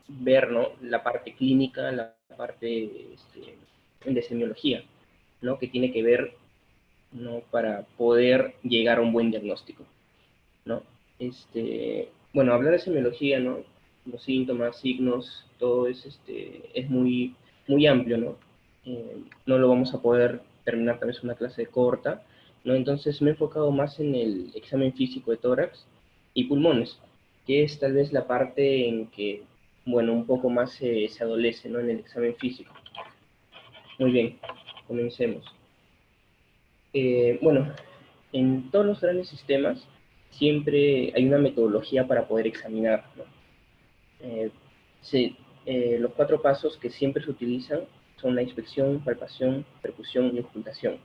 ver, ¿no?, la parte clínica, la parte de semiología, ¿no?, que tiene que ver, ¿no?, para poder llegar a un buen diagnóstico, ¿no? Bueno, hablar de semiología, ¿no?, los síntomas, signos, todo es muy, muy amplio, ¿no? No lo vamos a poder terminar tal vez una clase corta, ¿no? Entonces me he enfocado más en el examen físico de tórax y pulmones, que es tal vez la parte en que, bueno, un poco más se adolece, ¿no?, en el examen físico. Muy bien, comencemos. Bueno, en todos los grandes sistemas siempre hay una metodología para poder examinar, ¿no? Eh, sí, los 4 pasos que siempre se utilizan son la inspección, palpación, percusión y ocultación.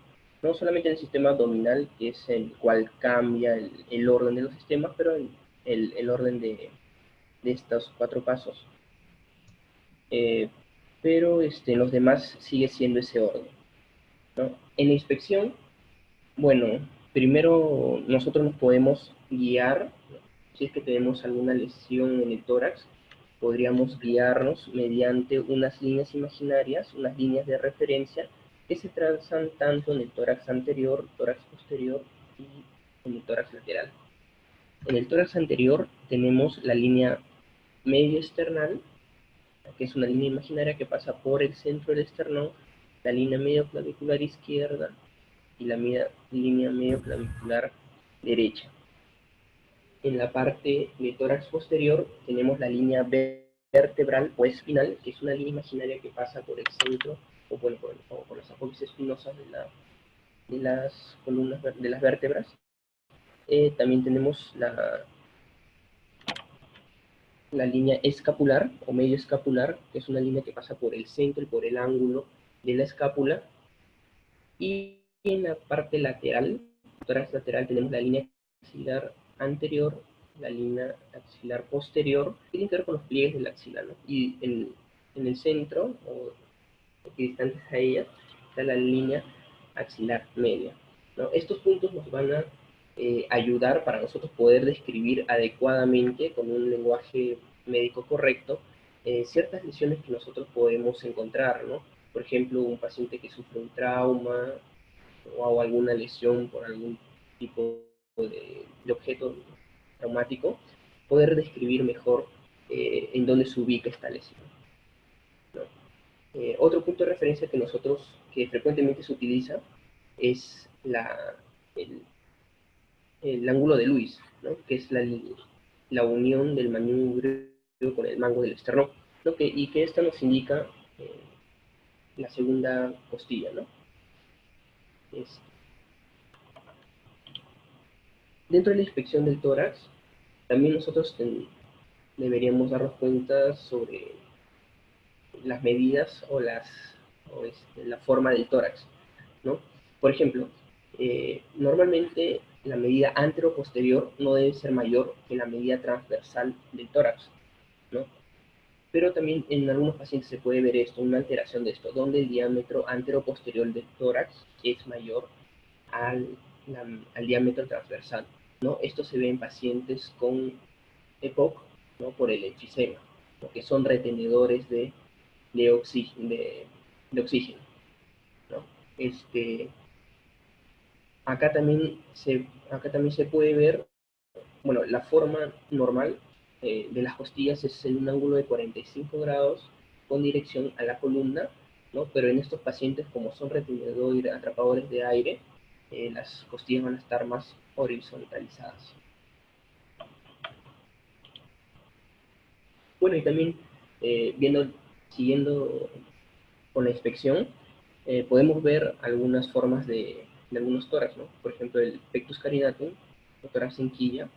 No solamente en el sistema abdominal, que es el cual cambia el orden de los sistemas, pero el orden de estos 4 pasos. Pero en los demás sigue siendo ese orden, ¿no? En la inspección, bueno, primero nosotros nos podemos guiar, si es que tenemos alguna lesión en el tórax, podríamos guiarnos mediante unas líneas imaginarias, unas líneas de referencia que se trazan tanto en el tórax anterior, tórax posterior y en el tórax lateral. En el tórax anterior tenemos la línea medio esternal, que es una línea imaginaria que pasa por el centro del esternón, la línea medio clavicular izquierda y la línea medio clavicular derecha. En la parte de tórax posterior tenemos la línea vertebral o espinal, que es una línea imaginaria que pasa por el centro o por las apófisis espinosas de las columnas de las vértebras. También tenemos la línea escapular o medio escapular, que es una línea que pasa por el centro y por el ángulo de la escápula. Y en la parte lateral, tórax lateral, tenemos la línea axilar anterior, la línea axilar posterior, que tiene que ver con los pliegues del axilar, ¿no? Y en el centro, o equidistantes a ella, está la línea axilar media, ¿no? Estos puntos nos van a ayudar para nosotros poder describir adecuadamente, con un lenguaje médico correcto, ciertas lesiones que nosotros podemos encontrar, ¿no? Por ejemplo, un paciente que sufre un trauma o alguna lesión por algún tipo de objeto traumático, poder describir mejor en dónde se ubica esta lesión, ¿no? Otro punto de referencia que frecuentemente se utiliza es el, el ángulo de Lewis, ¿no?, que es la unión del manubrio con el mango del esternón, ¿no?, y que esta nos indica eh, la segunda costilla, ¿no? Es, Dentro de la inspección del tórax, también nosotros deberíamos darnos cuenta sobre las medidas o la forma del tórax, ¿no? Por ejemplo, normalmente la medida antero-posterior no debe ser mayor que la medida transversal del tórax, ¿no? Pero también en algunos pacientes se puede ver esto, una alteración de esto, donde el diámetro antero-posterior del tórax es mayor al, al diámetro transversal, ¿no? Esto se ve en pacientes con EPOC, ¿no?, por el enfisema, ¿no?, que son retenedores de oxígeno, ¿no? Este, acá también se puede ver, bueno, la forma normal de las costillas es en un ángulo de 45 grados con dirección a la columna, ¿no? Pero en estos pacientes, como son retenedores, atrapadores de aire, las costillas van a estar más horizontalizadas. Bueno, y también siguiendo con la inspección, podemos ver algunas formas de algunos tórax, ¿no? Por ejemplo, el pectus carinatum, o tórax en quilla,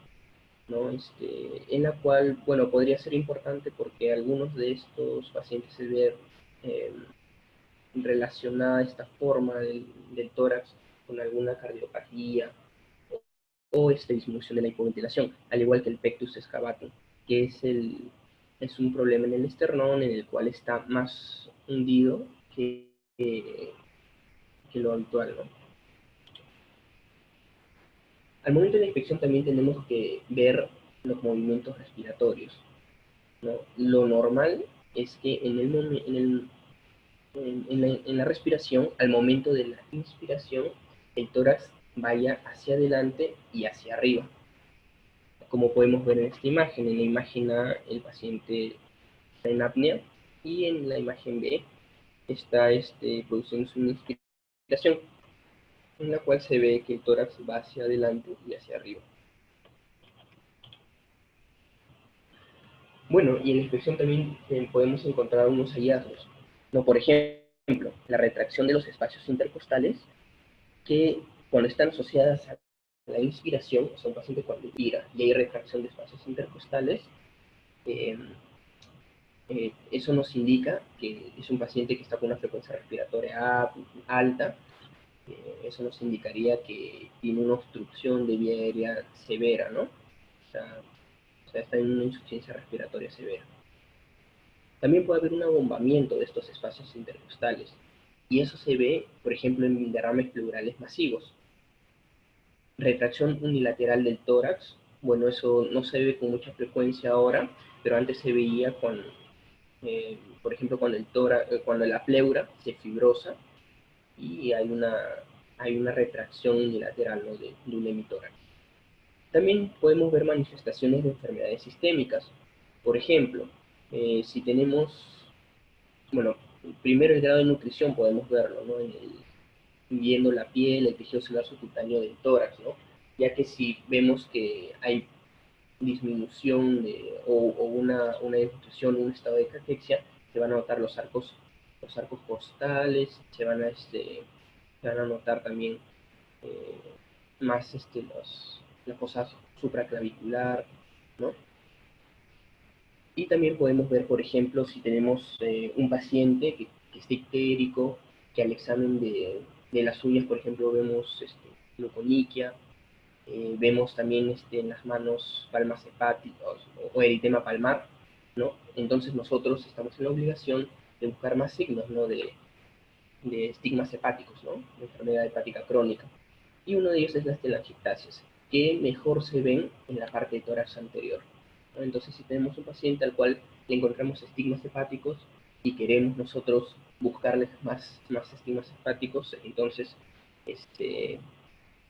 ¿no? En la cual, bueno, podría ser importante porque algunos de estos pacientes se ven eh, relacionada esta forma del tórax con alguna cardiopatía o disminución de la hipoventilación, al igual que el pectus excavatum, que es un problema en el esternón en el cual está más hundido que lo habitual, ¿no? Al momento de la inspección también tenemos que ver los movimientos respiratorios, ¿no? Lo normal es que en la respiración, al momento de la inspiración, el tórax vaya hacia adelante y hacia arriba. Como podemos ver en esta imagen, en la imagen A el paciente está en apnea y en la imagen B está produciendo una inspiración, en la cual se ve que el tórax va hacia adelante y hacia arriba. Bueno, y en la inspección también podemos encontrar unos hallazgos, ¿no? Por ejemplo, la retracción de los espacios intercostales, que cuando están asociadas a la inspiración, o sea, un paciente cuando inspira y hay retracción de espacios intercostales, eh, eso nos indica que es un paciente que está con una frecuencia respiratoria alta. Eso nos indicaría que tiene una obstrucción de vía aérea severa, ¿no? O sea, está en una insuficiencia respiratoria severa. También puede haber un abombamiento de estos espacios intercostales, y eso se ve, por ejemplo, en derrames pleurales masivos. Retracción unilateral del tórax, bueno, eso no se ve con mucha frecuencia ahora, pero antes se veía por ejemplo, cuando la pleura se fibrosa y hay una retracción unilateral, ¿no? de un hemitórax. También podemos ver manifestaciones de enfermedades sistémicas. Por ejemplo, si tenemos, bueno, primero el grado de nutrición podemos verlo, ¿no? Viendo la piel, el tejido celular subcutáneo del tórax, ¿no? Ya que si vemos que hay disminución o una desnutrición, un estado de cachexia, se van a notar los arcos costales, se van a notar también eh, más la fosa supraclavicular, ¿no? Y también podemos ver, por ejemplo, si tenemos un paciente que esté ictérico, que al examen de las uñas, por ejemplo, vemos leuconiquia, vemos también en las manos palmas hepáticas o eritema palmar, ¿no? Entonces nosotros estamos en la obligación de buscar más signos, ¿no? de estigmas hepáticos, ¿no? De enfermedad hepática crónica. Y uno de ellos es las telangiectasias, que mejor se ven en la parte de tórax anterior, ¿no? Entonces, si tenemos un paciente al cual le encontramos estigmas hepáticos y queremos nosotros buscarles más estigmas hepáticos, entonces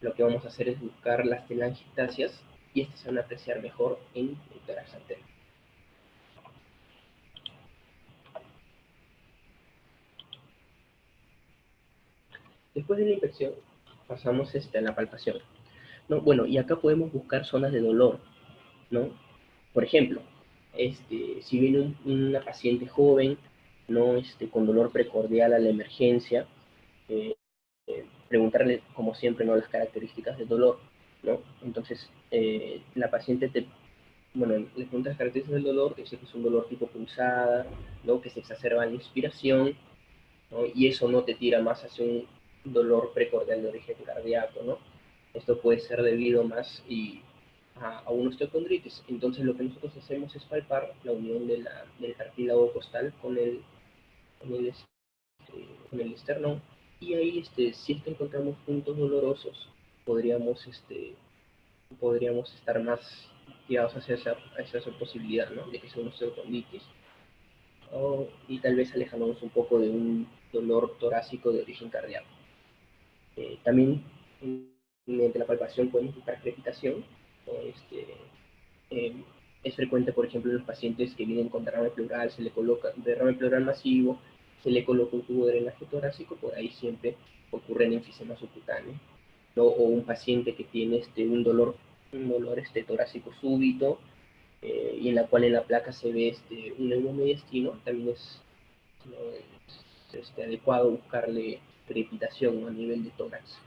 lo que vamos a hacer es buscar las telangiectasias y estas se van a apreciar mejor en el tórax anterior. Después de la inspección, pasamos a la palpación, ¿no? Bueno, y acá podemos buscar zonas de dolor, ¿no? Por ejemplo, si viene una paciente joven, ¿no? Con dolor precordial a la emergencia, eh, preguntarle, como siempre, ¿no? Las características del dolor, ¿no? Entonces, la paciente bueno, le preguntas las características del dolor, te dice que es un dolor tipo pulsada, ¿no? Que se exacerba en la inspiración, ¿no? Y eso no te tira más hacia un dolor precordial de origen cardíaco, ¿no? Esto puede ser debido más a una osteocondritis. Entonces lo que nosotros hacemos es palpar la unión del cartílago costal con el, este, con el esternón, y ahí si es que encontramos puntos dolorosos, podríamos, podríamos estar más tirados hacia esa posibilidad, ¿no? De que sea una osteocondritis, y tal vez alejándonos un poco de un dolor torácico de origen cardíaco. También mediante la palpación podemos buscar crepitación. ¿No? Eh, es frecuente, por ejemplo, en los pacientes que vienen con derrame pleural, se le coloca derrame pleural masivo, se le coloca un tubo de drenaje torácico, por ahí siempre ocurre en enfisema subcutáneo, ¿no? O un paciente que tiene un dolor torácico súbito, y en la cual en la placa se ve un neumomediastino, también ¿no? es adecuado buscarle crepitación, ¿no? A nivel de tórax.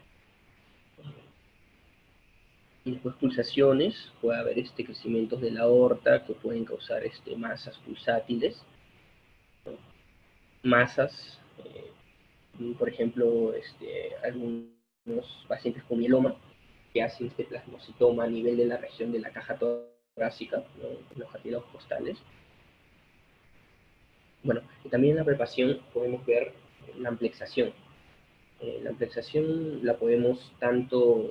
Y después pulsaciones, puede haber crecimientos de la aorta que pueden causar masas pulsátiles, ¿no? Masas, por ejemplo, algunos pacientes con mieloma que hacen plasmocitoma a nivel de la región de la caja torácica, ¿no? En los cartílagos costales. Bueno, y también en la palpación podemos ver la amplexación. La amplexación la podemos tanto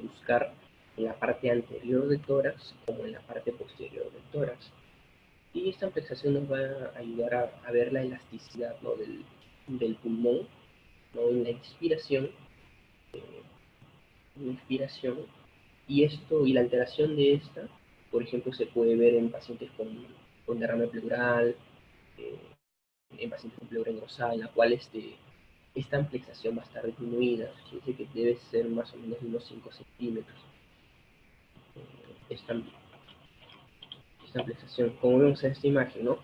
buscar en la parte anterior del tórax como en la parte posterior del tórax. Y esta amplexación nos va a ayudar a ver la elasticidad, ¿no?, del pulmón, ¿no?, en la inspiración, y esto y la alteración de esta, por ejemplo, se puede ver en pacientes con derrame pleural, eh, en pacientes con pleura engrosada, en la cual esta amplexación va a estar disminuida, dice que debe ser más o menos de unos 5 centímetros. Esta, esta amplexación, como vemos en esta imagen, ¿no?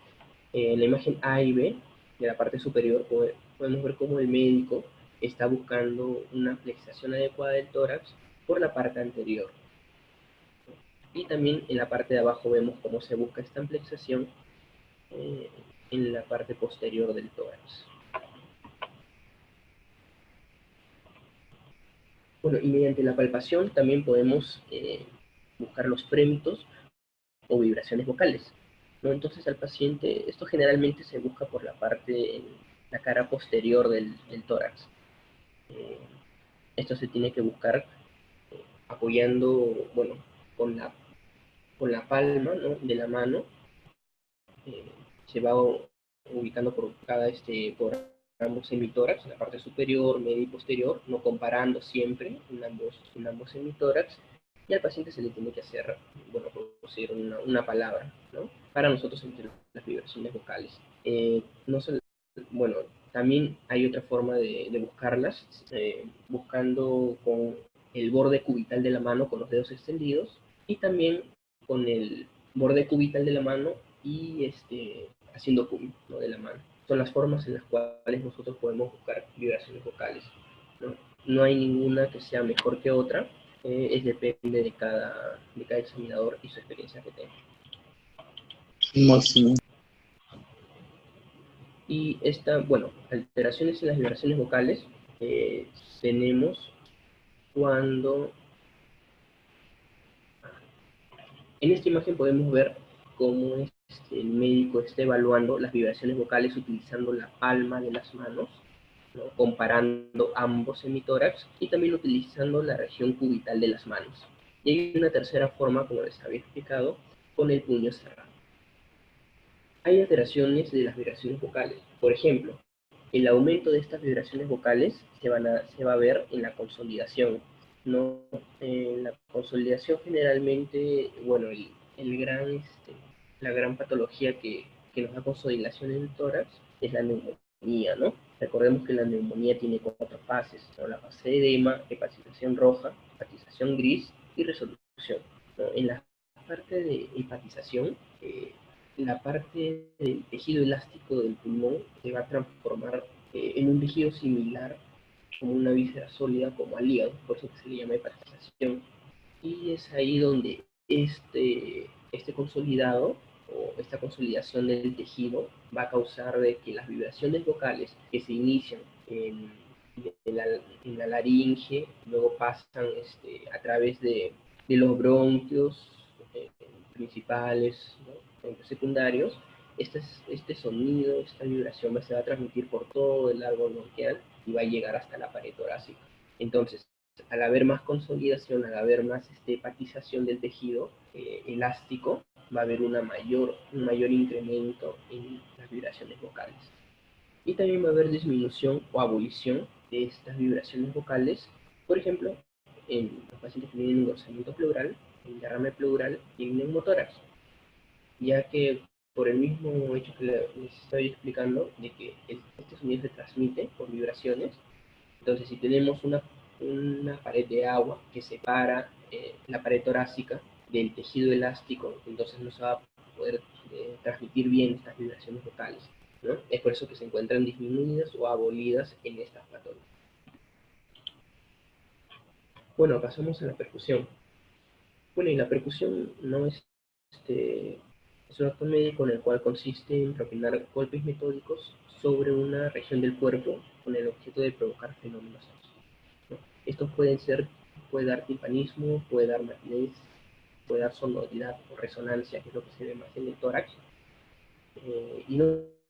En la imagen A y B, de la parte superior, podemos ver cómo el médico está buscando una amplexación adecuada del tórax por la parte anterior. Y también en la parte de abajo vemos cómo se busca esta amplexación en la parte posterior del tórax. Bueno, y mediante la palpación también podemos buscar los frémitos o vibraciones vocales, ¿no? Entonces al paciente, esto generalmente se busca por la parte, en la cara posterior del tórax. Esto se tiene que buscar apoyando, bueno, con la palma, ¿no?, de la mano, se va ubicando por por ambos semitórax, en la parte superior, media y posterior, no comparando siempre en ambos semitórax, y al paciente se le tiene que hacer, bueno, producir una palabra, ¿no?, para nosotros entre las vibraciones vocales. No solo, bueno, también hay otra forma de buscarlas, buscando con el borde cubital de la mano con los dedos extendidos, y también con el borde cubital de la mano y haciendo cum, ¿no?, de la mano. Son las formas en las cuales nosotros podemos buscar vibraciones vocales, ¿no? No hay ninguna que sea mejor que otra, depende de cada examinador y su experiencia que tenga. Máximo. Y bueno, alteraciones en las vibraciones vocales tenemos cuando... En esta imagen podemos ver cómo el médico está evaluando las vibraciones vocales utilizando la palma de las manos, ¿no?, comparando ambos semitórax y también utilizando la región cubital de las manos. Y hay una tercera forma, como les había explicado, con el puño cerrado. Hay alteraciones de las vibraciones vocales. Por ejemplo, el aumento de estas vibraciones vocales se va a ver en la consolidación, ¿no? En la consolidación generalmente, bueno, la gran patología que nos da consolidación en el tórax es la neumonía, ¿no? Recordemos que la neumonía tiene 4 fases, ¿no? La fase de edema, hepatización roja, hepatización gris y resolución, ¿no? En la parte de hepatización, la parte del tejido elástico del pulmón se va a transformar en un tejido similar como una víscera sólida, como al hígado, por eso que se le llama hepatización. Y es ahí donde este consolidado o esta consolidación del tejido va a causar de que las vibraciones vocales que se inician en la laringe, luego pasan a través de los bronquios principales, ¿no?, bronquios secundarios. Este sonido, esta vibración se va a transmitir por todo el árbol bronquial y va a llegar hasta la pared torácica. Entonces, al haber más consolidación, al haber más hepatización del tejido elástico, va a haber un mayor incremento en las vibraciones vocales. Y también va a haber disminución o abolición de estas vibraciones vocales, por ejemplo, en los pacientes que tienen engrosamiento pleural, en derrame pleural y en neumotórax, ya que por el mismo hecho que les estoy explicando, de que este sonido se transmite por vibraciones. Entonces, si tenemos una pared de agua que separa la pared torácica del tejido elástico, entonces no se va a poder transmitir bien estas vibraciones vocales, ¿no? Es por eso que se encuentran disminuidas o abolidas en estas patologías. Bueno, pasamos a la percusión. Bueno, y la percusión no es un acto médico en el cual consiste en propinar golpes metódicos sobre una región del cuerpo con el objeto de provocar fenómenos acústicos, ¿no? Estos puede dar timpanismo, puede dar matidez, puede dar sonoridad o resonancia, que es lo que se ve más en el tórax. Y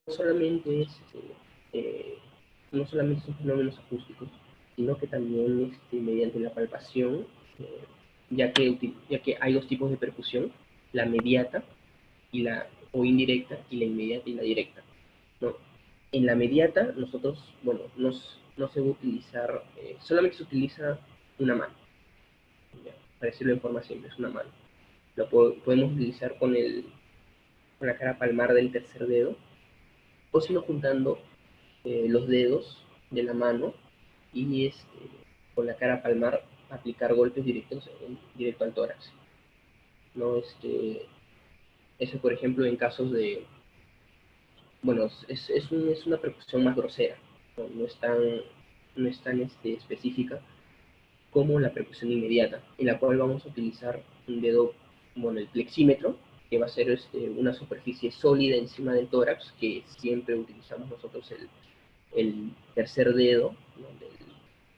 solamente no solamente son fenómenos acústicos, sino que también mediante la palpación ya que hay dos tipos de percusión, la mediata y o indirecta, y la inmediata y la directa, ¿no? En la mediata, nosotros, bueno, no se va a utilizar, solamente se utiliza una mano, ¿ya? Para decirlo en forma simple, es una mano. Podemos utilizar con la cara palmar del tercer dedo, o si no juntando los dedos de la mano y con la cara palmar aplicar golpes directos directo al tórax, ¿no? Eso, por ejemplo, en casos de, bueno, es una percusión más grosera, no es tan específica como la percusión inmediata, en la cual vamos a utilizar un dedo, bueno, el plexímetro, que va a ser una superficie sólida encima del tórax, que siempre utilizamos nosotros el tercer dedo, ¿no?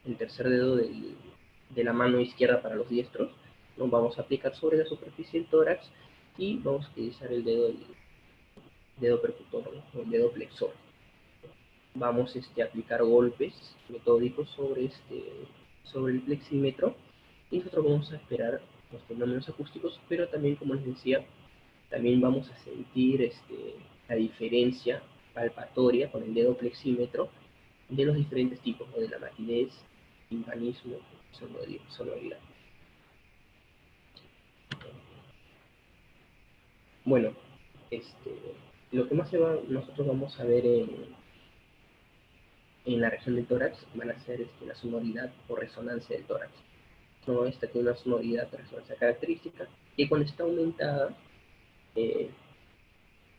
El tercer dedo de la mano izquierda para los diestros, ¿no? Vamos a aplicar sobre la superficie del tórax y vamos a utilizar el dedo percutor, ¿no? El dedo flexor. Vamos a aplicar golpes metódicos sobre el plexímetro y nosotros vamos a esperar los fenómenos acústicos, pero también, como les decía, también vamos a sentir la diferencia palpatoria con el dedo plexímetro de los diferentes tipos, ¿no? De la matidez, timpanismo, sonoridad. Bueno, lo que más nosotros vamos a ver en la región del tórax van a ser la sonoridad o resonancia del tórax, ¿no? Esta tiene una sonoridad o resonancia característica que cuando está aumentada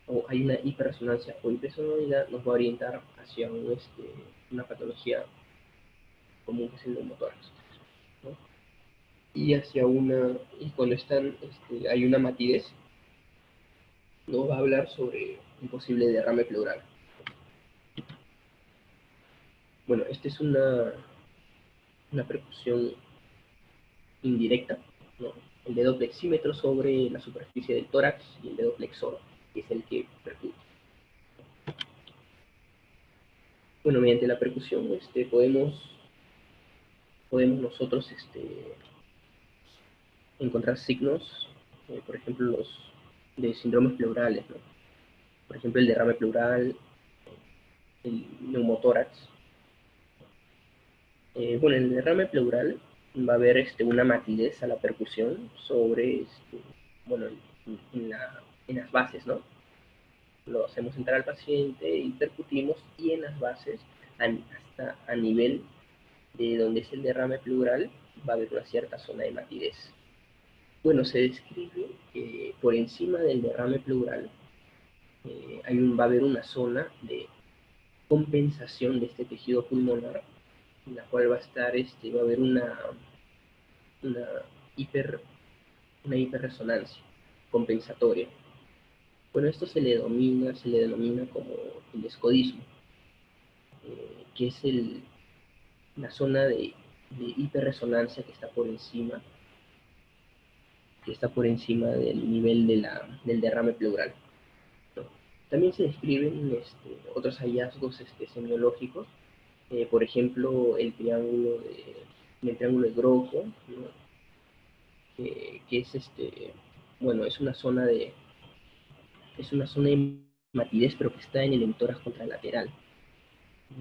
o hay una hiperresonancia o hipersonoridad nos va a orientar hacia una patología común que es el neumotórax, ¿no? Y cuando hay una matidez, nos va a hablar sobre un posible derrame pleural. Bueno, esta es una percusión indirecta, ¿no? El dedo plexímetro sobre la superficie del tórax y el dedo flexor, que es el que percute. Bueno, mediante la percusión podemos nosotros encontrar signos, por ejemplo, los de síndromes pleurales, ¿no? Por ejemplo, el derrame pleural, el neumotórax. Bueno, en el derrame pleural va a haber una matidez a la percusión sobre, bueno, en las bases, ¿no? Lo hacemos entrar al paciente y percutimos, y en las bases, hasta a nivel de donde es el derrame pleural, va a haber una cierta zona de matidez. Bueno, se describe que por encima del derrame pleural va a haber una zona de compensación de este tejido pulmonar, en la cual va a haber una, hiper, una hiperresonancia compensatoria. Bueno, esto se le denomina como el escodismo, que es la zona de hiperresonancia que está por encima del nivel del derrame pleural, ¿no? También se describen otros hallazgos semiológicos, por ejemplo, el triángulo de Broca, ¿no? Que es bueno, es una zona de matidez, pero que está en el hemitórax contralateral,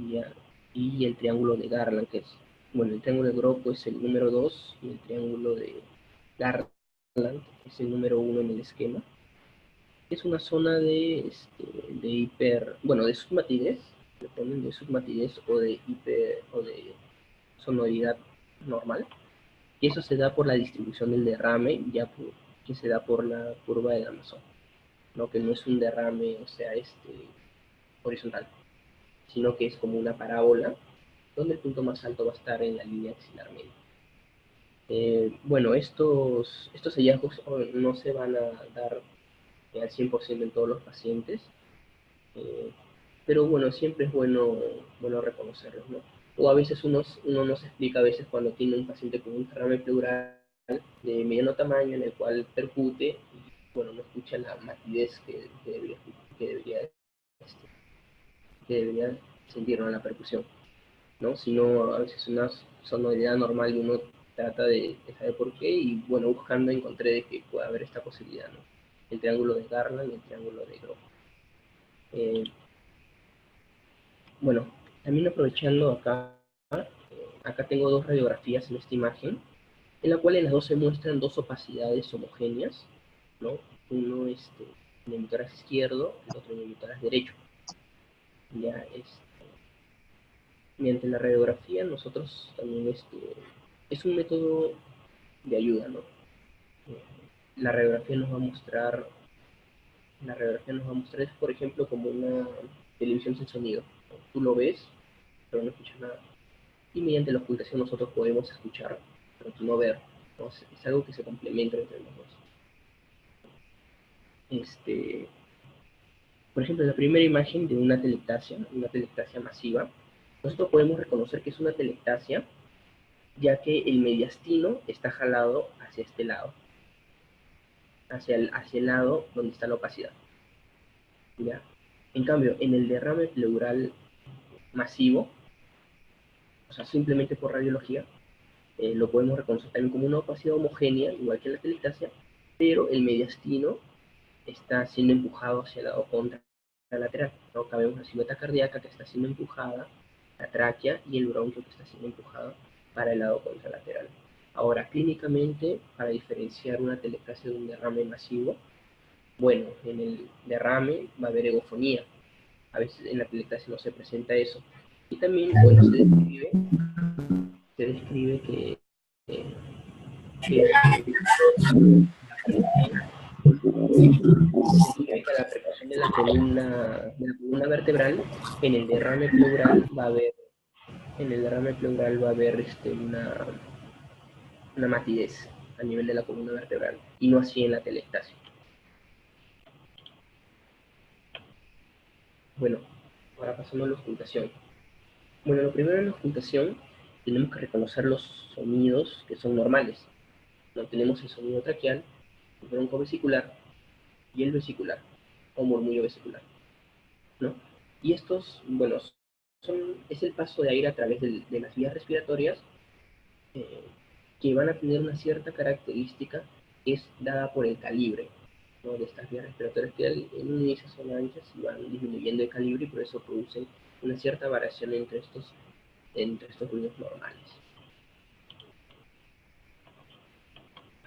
¿ya? Y el triángulo de Garland, que es, bueno, el triángulo de Broca es el número 2 y el triángulo de Garland es el número 1 en el esquema. Es una zona bueno, de submatidez, le ponen de submatidez o de sonoridad normal, y eso se da por la distribución del derrame, que se da por la curva del Amazon, ¿no? Que no es un derrame, o sea, horizontal, sino que es como una parábola, donde el punto más alto va a estar en la línea axilar media. Bueno, estos hallazgos no se van a dar al 100% en todos los pacientes, eh, pero bueno, siempre es bueno reconocerlos, ¿no? O a veces uno no se explica a veces cuando tiene un paciente con un derrame pleural de mediano tamaño en el cual percute y, bueno, no escucha la matidez que debería, este, que sentir, ¿no? La percusión, ¿no? Sino a veces una sonoridad normal y uno trata de saber por qué, y bueno, buscando encontré de que puede haber esta posibilidad, ¿no? El triángulo de Garland y el triángulo de Groth. Eh, bueno, también aprovechando acá tengo dos radiografías en esta imagen, en la cual en las dos se muestran dos opacidades homogéneas, ¿no? Uno en el mitoraz izquierdo, el otro en el mitoraz derecho. Ya, mediante la radiografía nosotros también, es un método de ayuda, ¿no? La radiografía nos va a mostrar, por ejemplo, como una televisión sin sonido. Tú lo ves, pero no escuchas nada. Y mediante la ocultación nosotros podemos escuchar, pero tú no ver. ¿No? Es algo que se complementa entre los dos. Por ejemplo, la primera imagen de una telectasia masiva, nosotros podemos reconocer que es una telectasia, ya que el mediastino está jalado hacia este lado, hacia el lado donde está la opacidad. ¿Ya? En cambio, en el derrame pleural masivo, o sea, simplemente por radiología, lo podemos reconocer también como una opacidad homogénea, igual que en la telectasia, pero el mediastino está siendo empujado hacia el lado contralateral. ¿No? Acá vemos la silueta cardíaca que está siendo empujada, la tráquea y el bronquio que está siendo empujado para el lado contralateral. Ahora, clínicamente, para diferenciar una telectasia de un derrame masivo, bueno, en el derrame va a haber egofonía. A veces en la telectasia no se presenta eso. Y también, bueno, se describe que significa la percusión de la columna vertebral. En el derrame pleural va a haber, una matidez a nivel de la columna vertebral, y no así en la telectasia. Bueno, ahora pasando a la ocultación. Bueno, lo primero en la ocultación tenemos que reconocer los sonidos que son normales. No tenemos el sonido traqueal, el broncovesicular y el vesicular, o murmullo vesicular, ¿no? Y estos, bueno, es el paso de aire a través de las vías respiratorias, eh, que van a tener una cierta característica que es dada por el calibre, ¿no? De estas vías respiratorias, que en un inicio son anchas y van disminuyendo de calibre, y por eso producen una cierta variación entre estos ruidos normales.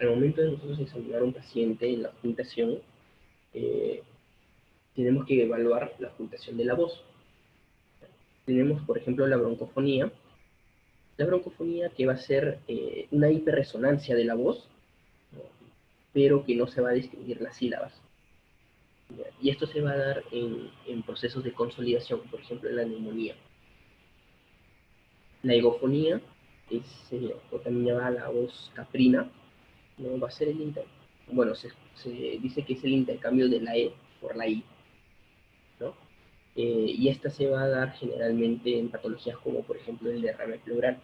Al momento de nosotros examinar a un paciente en la ocultación, eh, tenemos que evaluar la ocultación de la voz. Tenemos, por ejemplo, la broncofonía, que va a ser una hiperresonancia de la voz, ¿no? Pero que no se va a distinguir las sílabas. Y esto se va a dar en procesos de consolidación, por ejemplo, en la neumonía. La higofonía o también llamada la voz caprina, ¿no? Va a ser bueno, se dice que es el intercambio de la E por la I, ¿no? Y esta se va a dar generalmente en patologías como, por ejemplo, el derrame pleural.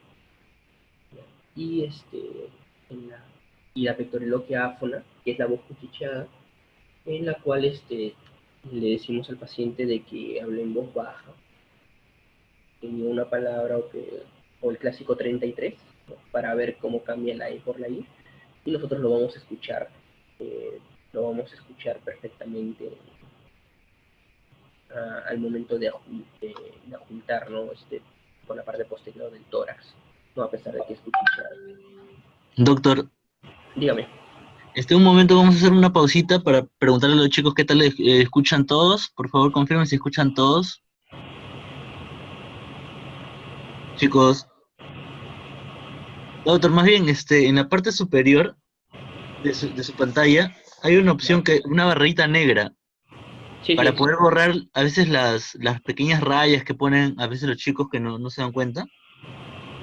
Y, y la pectoriloquia áfona, que es la voz cuchicheada, en la cual le decimos al paciente de que hable en voz baja, en una palabra, o el clásico 33, ¿no? Para ver cómo cambia la E por la I, y nosotros eh, lo vamos a escuchar perfectamente al momento de juntar, ¿no? Con la parte posterior del tórax, ¿no? A pesar de que es cuchicheado. Doctor, Dígame. un momento vamos a hacer una pausita para preguntarle a los chicos qué tal escuchan todos. Por favor, confirmen si escuchan todos. Chicos, doctor, más bien, en la parte superior de su pantalla hay una opción, una barrita negra, Sí, para sí. poder borrar a veces las pequeñas rayas que ponen a veces los chicos que no se dan cuenta.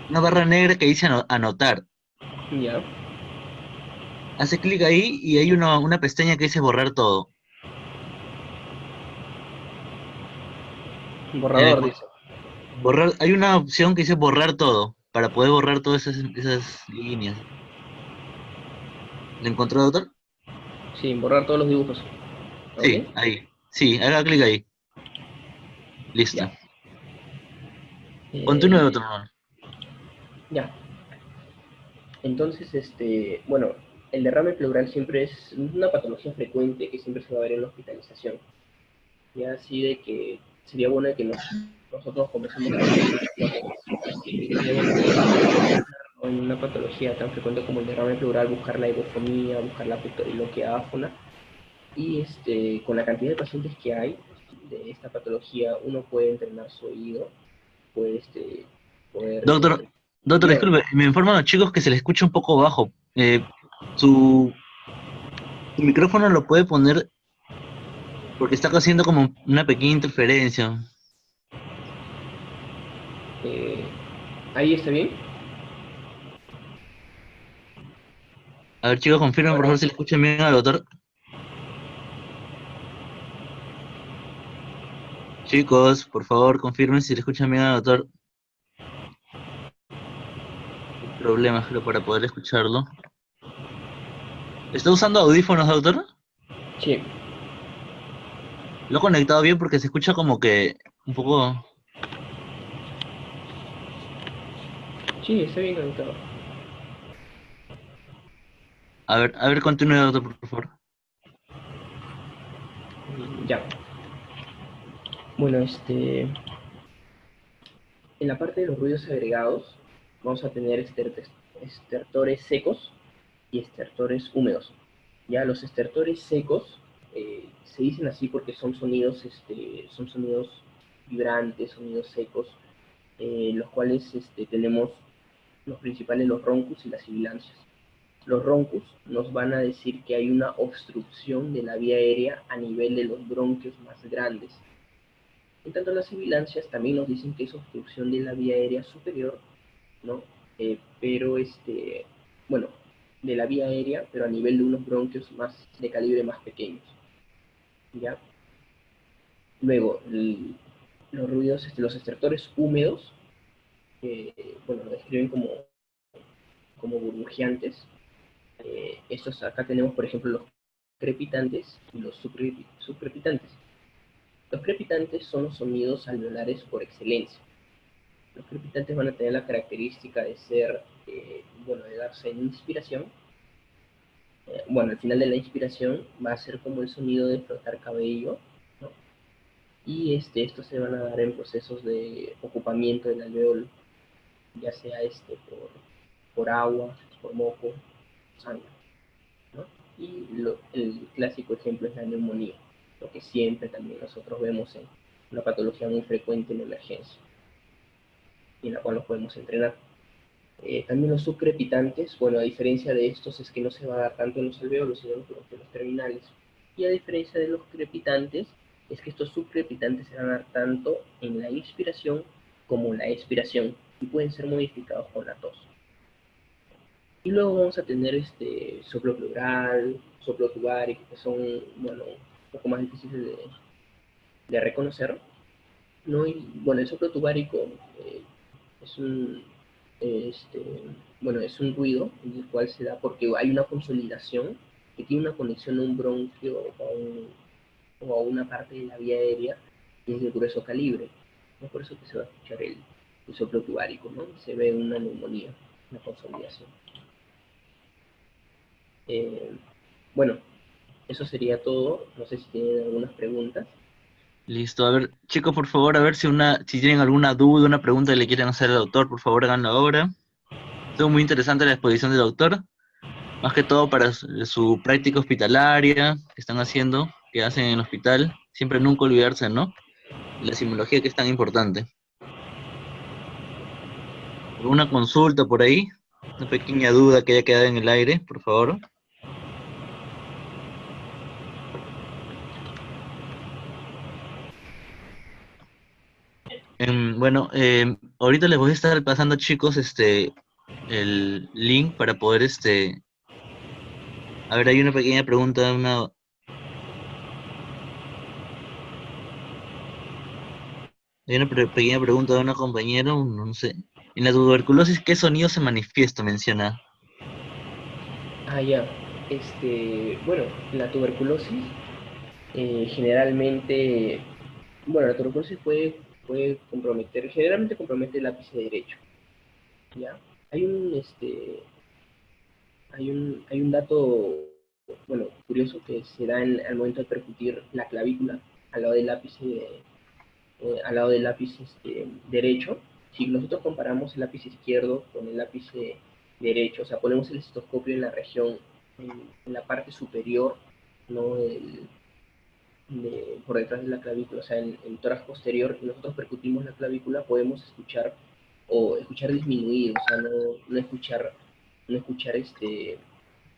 Una barra negra que dice anotar. Ya. Hace clic ahí y hay una pestaña que dice borrar todo. En el Borrador, dice. hay una opción que dice borrar todo, para poder borrar todas esas líneas. ¿La encontró, doctor? Sí, borrar todos los dibujos. ¿Ok? Sí, ahí. Sí, haga clic ahí. Listo. Ya. Continúe, Eh, doctor. ya. Entonces, bueno, el derrame pleural siempre es una patología frecuente que siempre se va a ver en la hospitalización. Ya así de que sería bueno que nosotros comencemos a en una patología tan frecuente como el derrame pleural, buscar la hipofonía, buscar la pectoriloquia áfona, y con la cantidad de pacientes que hay de esta patología, uno puede entrenar su oído, puede poder, Doctor, doctor, dígame. disculpe, me informan los chicos que se le escucha un poco bajo. Su, su micrófono lo puede poner porque está haciendo como una pequeña interferencia. eh, Ahí está bien. A ver, chicos, confirmen por Bueno, favor si le escuchan bien al doctor. Chicos, por favor, confirmen si le escuchan bien al doctor. Hay problemas, creo, para poder escucharlo. ¿Está usando audífonos, doctor? sí, Lo he conectado bien porque se escucha como que un poco... sí, está bien conectado. A ver, continúe, doctor, por favor. Ya. Bueno, en la parte de los ruidos agregados vamos a tener estertores secos y estertores húmedos. Ya los estertores secos se dicen así porque son sonidos vibrantes, sonidos secos, los cuales tenemos los principales, los roncus y las sibilancias. Los roncus nos van a decir que hay una obstrucción de la vía aérea a nivel de los bronquios más grandes. En tanto, las sibilancias también nos dicen que es obstrucción de la vía aérea superior, ¿no? Pero, bueno, de la vía aérea, pero a nivel de unos bronquios más de calibre más pequeños, ¿ya? Luego, los ruidos, los estertores húmedos, bueno, lo describen como burbujeantes. Estos acá tenemos, por ejemplo, los crepitantes y los subcrepitantes. Los crepitantes son los sonidos alveolares por excelencia. Los crepitantes van a tener la característica de ser, bueno, de darse en inspiración. Bueno, al final de la inspiración va a ser como el sonido de frotar cabello, ¿no? Y estos se van a dar en procesos de ocupamiento del alveolo, ya sea por agua, por moco, sangre, ¿no? Y el clásico ejemplo es la neumonía, lo que siempre también nosotros vemos en una patología muy frecuente en emergencia y en la cual nos podemos entrenar. También los subcrepitantes, bueno, a diferencia de estos es que no se va a dar tanto en los alveolos, sino en los terminales. Y a diferencia de los crepitantes, es que estos subcrepitantes se van a dar tanto en la inspiración como en la expiración y pueden ser modificados con la tos. Y luego vamos a tener soplo pleural, soplo tubárico, que son, bueno, un poco más difíciles de reconocer, ¿no? Y bueno, el soplo tubárico es un, este, bueno, es un ruido en el cual se da porque hay una consolidación que tiene una conexión a un bronquio o a una parte de la vía aérea que es de grueso calibre. ¿No? Por eso que se va a escuchar el soplo tubárico, ¿no? Se ve una neumonía, una consolidación. Eh, bueno, eso sería todo. No sé si tienen algunas preguntas. Listo, a ver, chicos, por favor, a ver si tienen alguna duda, una pregunta que le quieren hacer al doctor, por favor, háganlo ahora. Estuvo muy interesante la exposición del doctor, más que todo para su práctica hospitalaria que están haciendo, que hacen en el hospital. Siempre nunca olvidarse, ¿no? La simología que es tan importante. ¿Alguna consulta por ahí? Una pequeña duda que haya quedado en el aire, por favor. Bueno, ahorita les voy a estar pasando, chicos, el link para poder, a ver, hay una pequeña pregunta, hay una pequeña pregunta de una compañera, no sé. En la tuberculosis, ¿qué sonido se manifiesta? Menciona. Ah, ya. Bueno, la tuberculosis generalmente, bueno, la tuberculosis puede comprometer, generalmente compromete el ápice derecho, ¿ya? Hay un, hay un dato, bueno, curioso que se da al momento de percutir la clavícula al lado del ápice, al lado del ápice derecho. Si nosotros comparamos el ápice izquierdo con el ápice derecho, o sea, ponemos el estetoscopio en la región, en la parte superior, ¿no? Por detrás de la clavícula, o sea, en el tórax posterior, y nosotros percutimos la clavícula, podemos escuchar o escuchar disminuido, o sea, no escuchar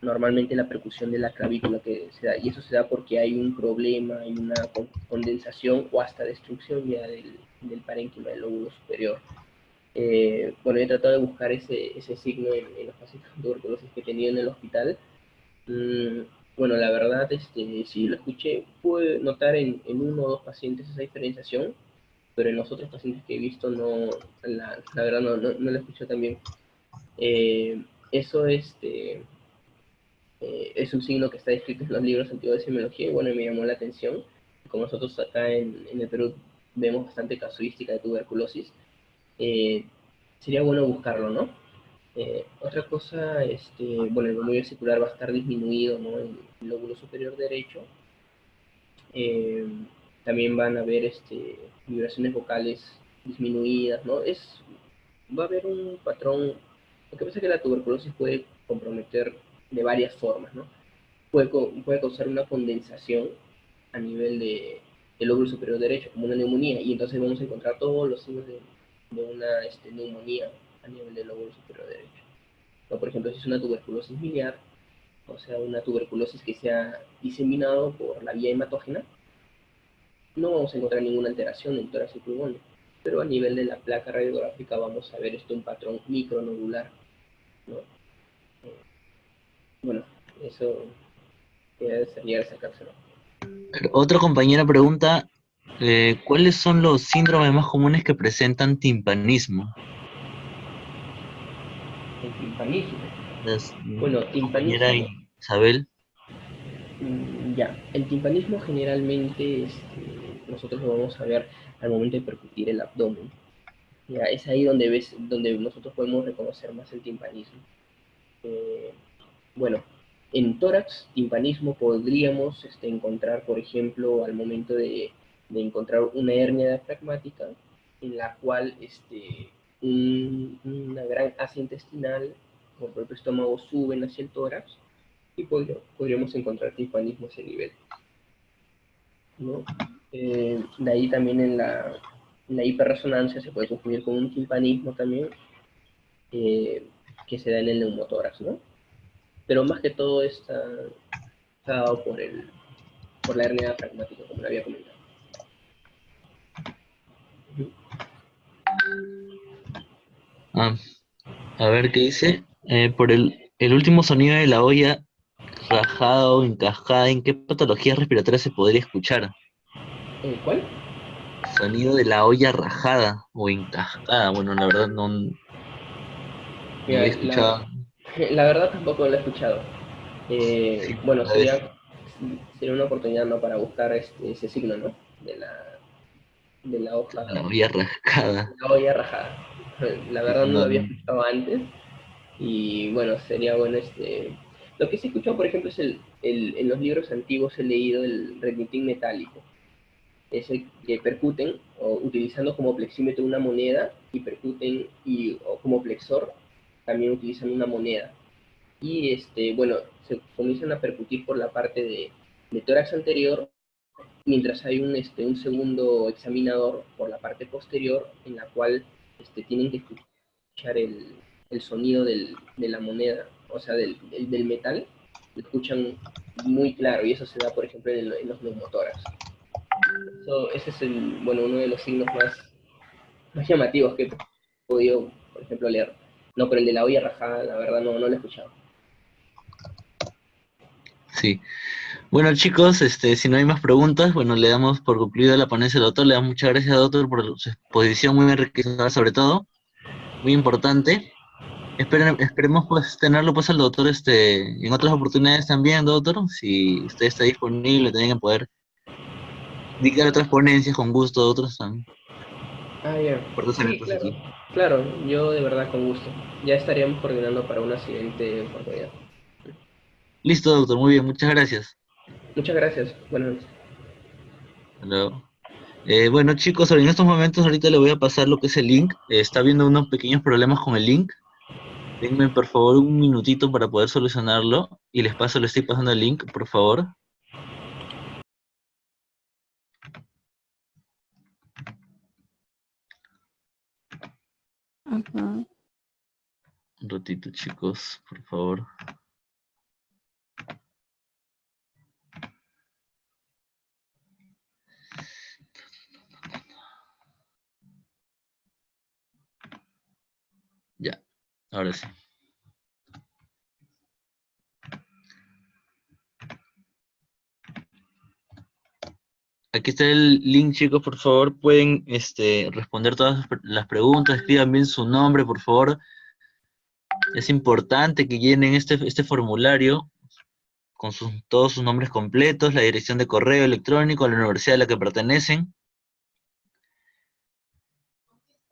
normalmente la percusión de la clavícula que se da, y eso se da porque hay un problema, hay una condensación o hasta destrucción ya del parénquima del lóbulo superior. Bueno, he tratado de buscar ese signo en los pacientes con tuberculosis que he tenido en el hospital. Bueno, la verdad, sí lo escuché, pude notar en uno o dos pacientes esa diferenciación, pero en los otros pacientes que he visto no, la verdad no lo escuché también. Eso es un signo que está descrito en los libros antiguos de semiología y bueno, me llamó la atención. Como nosotros acá en el Perú vemos bastante casuística de tuberculosis, eh, sería bueno buscarlo, ¿no? Otra cosa, bueno, el volumen vesicular va a estar disminuido, ¿no? En el lóbulo superior derecho. Eh, También van a haber vibraciones vocales disminuidas, ¿no? Va a haber un patrón. Lo que pasa es que la tuberculosis puede comprometer de varias formas, ¿no? Puede causar una condensación a nivel del lóbulo superior derecho, como una neumonía, y entonces vamos a encontrar todos los signos de una neumonía a nivel del lóbulo superior derecho. O, por ejemplo, si es una tuberculosis biliar, o sea, una tuberculosis que se ha diseminado por la vía hematógena, no vamos a encontrar ninguna alteración en tórax y pulmón, pero a nivel de la placa radiográfica vamos a ver un patrón micronodular, ¿no? Bueno, eso sería sacárselo. Otro compañero pregunta, ¿cuáles son los síndromes más comunes que presentan timpanismo? El timpanismo. Bueno, Compañera timpanismo, Isabel. ya, el timpanismo generalmente nosotros lo vamos a ver al momento de percutir el abdomen. Ya, es ahí donde nosotros podemos reconocer más el timpanismo. Eh, bueno, en tórax, timpanismo podríamos encontrar, por ejemplo, al momento de encontrar una hernia diafragmática en la cual una gran asa intestinal o el propio estómago suben hacia el tórax y podríamos encontrar timpanismo a ese nivel, ¿no? De ahí también en la hiperresonancia se puede confundir con un timpanismo también, eh, que se da en el neumotórax, ¿no? Pero más que todo está dado por la hernia pragmática, como lo había comentado. Ah, a ver qué dice. Por el último sonido de la olla rajada o encajada, ¿en qué patologías respiratorias se podría escuchar? ¿Cuál? Sonido de la olla rajada o encajada. Bueno, la verdad no había Mira, escuchado. la verdad tampoco lo he escuchado. Sí, Bueno, a veces sería una oportunidad, ¿no?, para buscar ese signo, ¿no? De la hoja, la olla rascada. la olla rajada. La Sí, verdad sí, no lo no, había no. escuchado antes y bueno, sería bueno Lo que sí he escuchado, por ejemplo, es en los libros antiguos he leído el reggaetín metálico. Es el que percuten o utilizando como plexímetro una moneda y percuten o como plexor también utilizan una moneda. Y bueno, se comienzan a percutir por la parte de tórax anterior, mientras hay un segundo examinador por la parte posterior, en la cual tienen que escuchar el sonido de la moneda, o sea, del metal, lo escuchan muy claro, y eso se da, por ejemplo, en los neumotórax. Ese es bueno, uno de los signos más llamativos que he podido, por ejemplo, leer. No, pero el de la olla rajada, la verdad, no lo he escuchado. Sí. Bueno, chicos, si no hay más preguntas, bueno, le damos por concluida la ponencia al doctor. Le damos muchas gracias, doctor, por su exposición muy enriquecedora, sobre todo, muy importante. Esperemos pues tenerlo pues al doctor en otras oportunidades también, doctor. Si usted está disponible, también poder dictar otras ponencias con gusto, doctor, también. Ah, ya. Puertas Sí, abiertas claro. aquí. Claro, yo de verdad con gusto. Ya estaríamos coordinando para una siguiente oportunidad. Listo, doctor, muy bien, muchas gracias. Muchas gracias. Buenas noches. Hasta luego. Bueno, chicos, en estos momentos ahorita le voy a pasar lo que es el link. Está habiendo unos pequeños problemas con el link. Denme por favor un minutito para poder solucionarlo y le estoy pasando el link, por favor. Ujú. Un ratito, chicos, por favor. Ya, ahora sí. Aquí está el link, chicos, por favor, pueden responder todas las preguntas, escriban bien su nombre, por favor. Es importante que llenen este formulario con todos sus nombres completos, la dirección de correo electrónico, la universidad a la que pertenecen,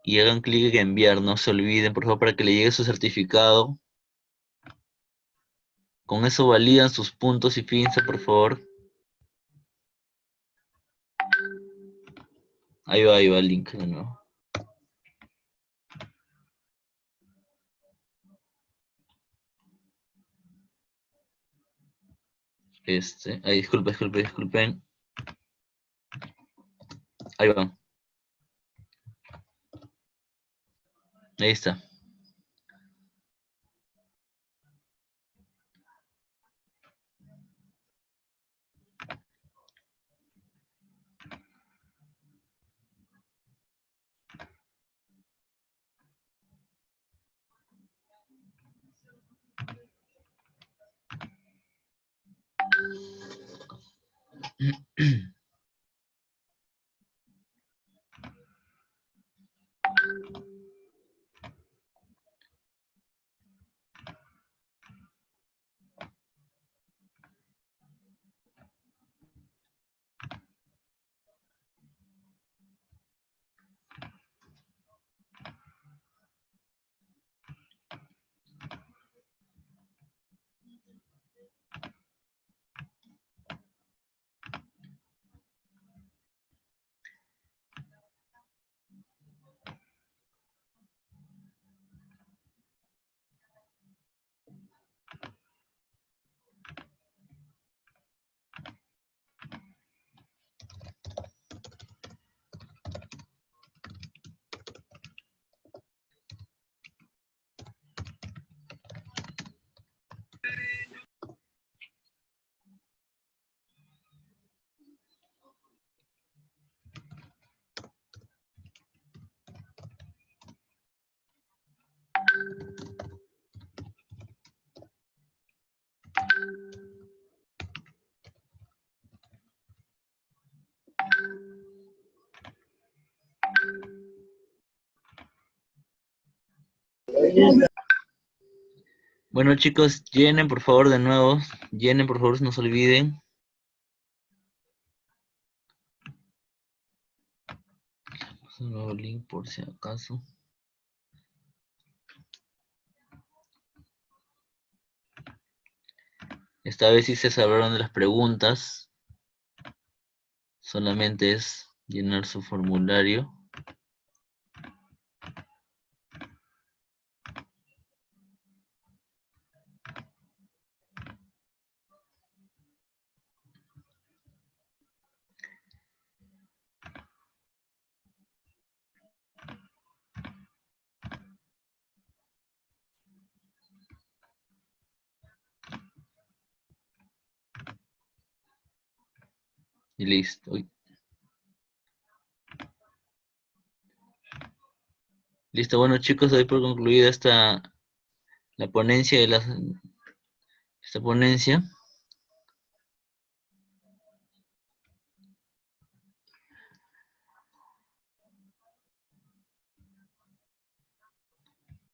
y hagan clic en enviar, no se olviden, por favor, para que le llegue su certificado. Con eso validan sus puntos y fíjense, por favor. Ahí va el link de nuevo. Ahí, disculpen. Ahí va. Ahí está. Bueno, chicos, llenen por favor de nuevo. Llenen por favor, no se olviden. Un nuevo link por si acaso. Esta vez sí se salvaron de las preguntas. Solamente es llenar su formulario. Y listo. Uy. Listo, bueno chicos, doy por concluida la ponencia esta ponencia.